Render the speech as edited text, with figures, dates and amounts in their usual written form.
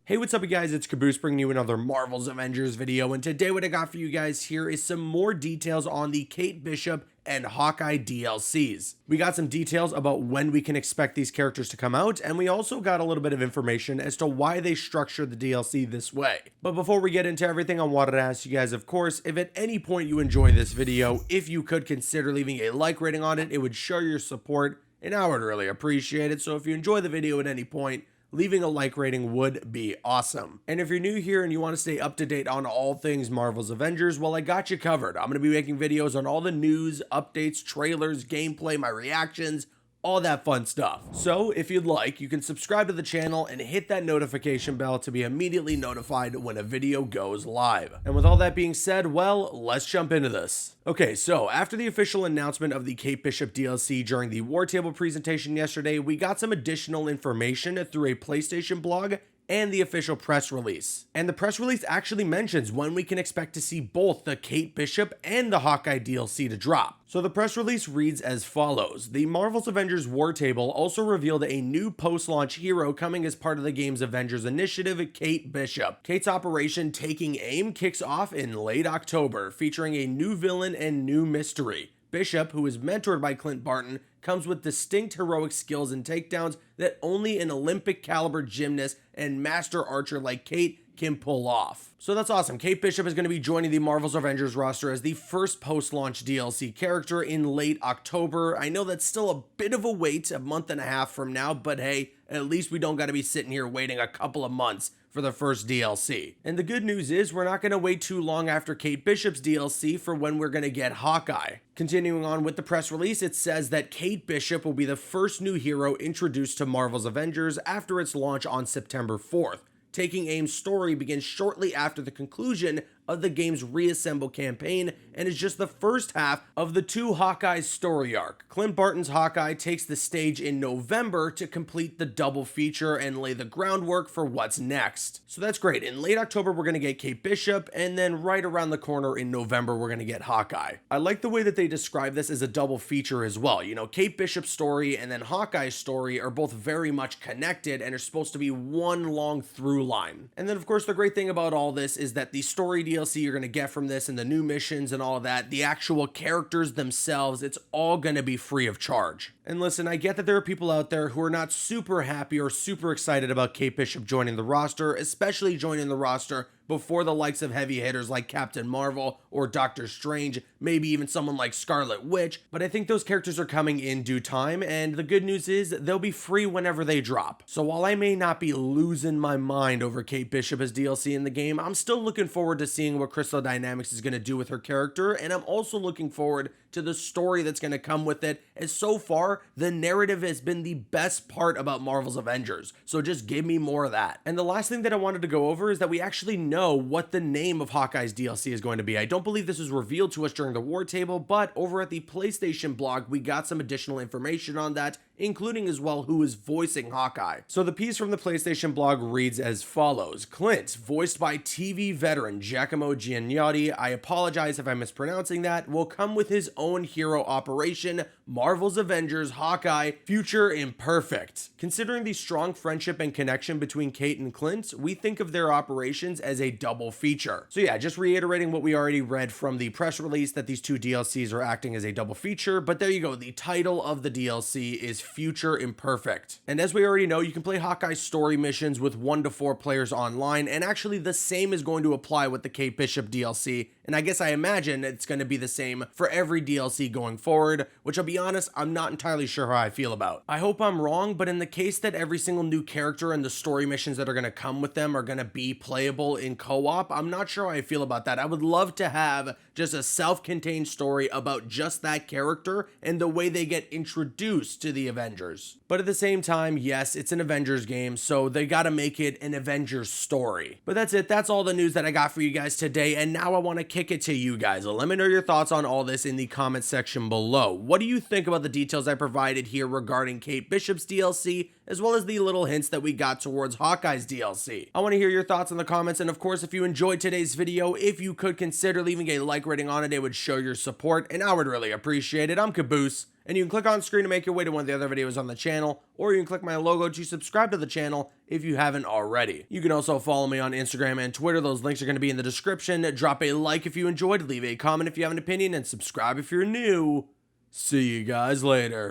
Hey, what's up, you guys? It's Caboose bringing you another Marvel's Avengers video, and today what I got for you guys here is some more details on the Kate Bishop and Hawkeye DLCs. We got some details about when we can expect these characters to come out, and we also got a little bit of information as to why they structured the DLC this way. But before we get into everything, I wanted to ask you guys, of course, if at any point you enjoy this video, if you could consider leaving a like rating on it, it would show your support, and I would really appreciate it. So if you enjoy the video at any point, leaving a like rating would be awesome. And if you're new here and you want to stay up to date on all things Marvel's Avengers, well, I got you covered. I'm going to be making videos on all the news, updates, trailers, gameplay, my reactions, all that fun stuff. So if you'd like, you can subscribe to the channel and hit that notification bell to be immediately notified when a video goes live. And with all that being said, well, let's jump into this. Okay, so after the official announcement of the Kate Bishop DLC during the War Table presentation yesterday, we got some additional information through a PlayStation blog and the official press release. And the press release actually mentions when we can expect to see both the Kate Bishop and the Hawkeye DLC to drop. So the press release reads as follows. The Marvel's Avengers War Table also revealed a new post-launch hero coming as part of the game's Avengers initiative, Kate Bishop. Kate's operation Taking Aim kicks off in late October, featuring a new villain and new mystery. Bishop, who is mentored by Clint Barton, comes with distinct heroic skills and takedowns that only an Olympic caliber gymnast and master archer like Kate can pull off. So that's awesome. Kate Bishop is going to be joining the Marvel's Avengers roster as the first post-launch DLC character in late October. I know that's still a bit of a wait, a month and a half from now, but hey, at least we don't got to be sitting here waiting a couple of months for the first DLC. And the good news is we're not going to wait too long after Kate Bishop's DLC for when we're going to get Hawkeye. Continuing on with the press release, it says that Kate Bishop will be the first new hero introduced to Marvel's Avengers after its launch on September 4th. Taking Aim's story begins shortly after the conclusion of the game's Reassemble campaign and is just the first half of the two Hawkeyes story arc. Clint Barton's Hawkeye takes the stage in November to complete the double feature and lay the groundwork for what's next. So that's great. In late October, we're going to get Kate Bishop, and then right around the corner in November, we're going to get Hawkeye. I like the way that they describe this as a double feature as well. You know, Kate Bishop's story and then Hawkeye's story are both very much connected and are supposed to be one long through line. And then, of course, the great thing about all this is that the story DLC you're going to get from this and the new missions and all of that, the actual characters themselves, it's all going to be free of charge. And listen, I get that there are people out there who are not super happy or super excited about Kate Bishop joining the roster, especially joining the roster before the likes of heavy hitters like Captain Marvel or Doctor Strange, maybe even someone like Scarlet Witch, but I think those characters are coming in due time, and the good news is they'll be free whenever they drop. So while I may not be losing my mind over Kate Bishop as DLC in the game, I'm still looking forward to seeing what Crystal Dynamics is going to do with her character, and I'm also looking forward to the story that's going to come with it, as so far, the narrative has been the best part about Marvel's Avengers, so just give me more of that. And the last thing that I wanted to go over is that we actually know what the name of Hawkeye's DLC is going to be. I don't believe this was revealed to us during the War Table, but over at the PlayStation blog, we got some additional information on that, including as well who is voicing Hawkeye. So the piece from the PlayStation blog reads as follows. Clint, voiced by TV veteran Giacomo Giannotti, I apologize if I'm mispronouncing that, will come with his own hero operation, Marvel's Avengers Hawkeye, Future Imperfect. Considering the strong friendship and connection between Kate and Clint, we think of their operations as a double feature. So yeah, just reiterating what we already read from the press release that these two DLCs are acting as a double feature, but there you go, the title of the DLC is Future Imperfect. And as we already know, you can play Hawkeye's story missions with 1 to 4 players online, and actually the same is going to apply with the Kate Bishop DLC, and I guess I imagine it's going to be the same for every DLC going forward, which I'll be honest, I'm not entirely sure how I feel about. I hope I'm wrong, but in the case that every single new character and the story missions that are going to come with them are going to be playable in co-op, I'm not sure how I feel about that. I would love to have just a self-contained story about just that character and the way they get introduced to the Avengers. But at the same time, yes, it's an Avengers game, so they gotta make it an Avengers story. But that's it, that's all the news that I got for you guys today, and now I want to kick it to you guys. Let me know your thoughts on all this in the comment section below. What do you think about the details I provided here regarding Kate Bishop's DLC, as well as the little hints that we got towards Hawkeye's DLC. I want to hear your thoughts in the comments, and of course, if you enjoyed today's video, if you could consider leaving a like rating on it, it would show your support, and I would really appreciate it. I'm Caboose, and you can click on screen to make your way to one of the other videos on the channel, or you can click my logo to subscribe to the channel if you haven't already. You can also follow me on Instagram and Twitter. Those links are going to be in the description. Drop a like if you enjoyed, leave a comment if you have an opinion, and subscribe if you're new. See you guys later.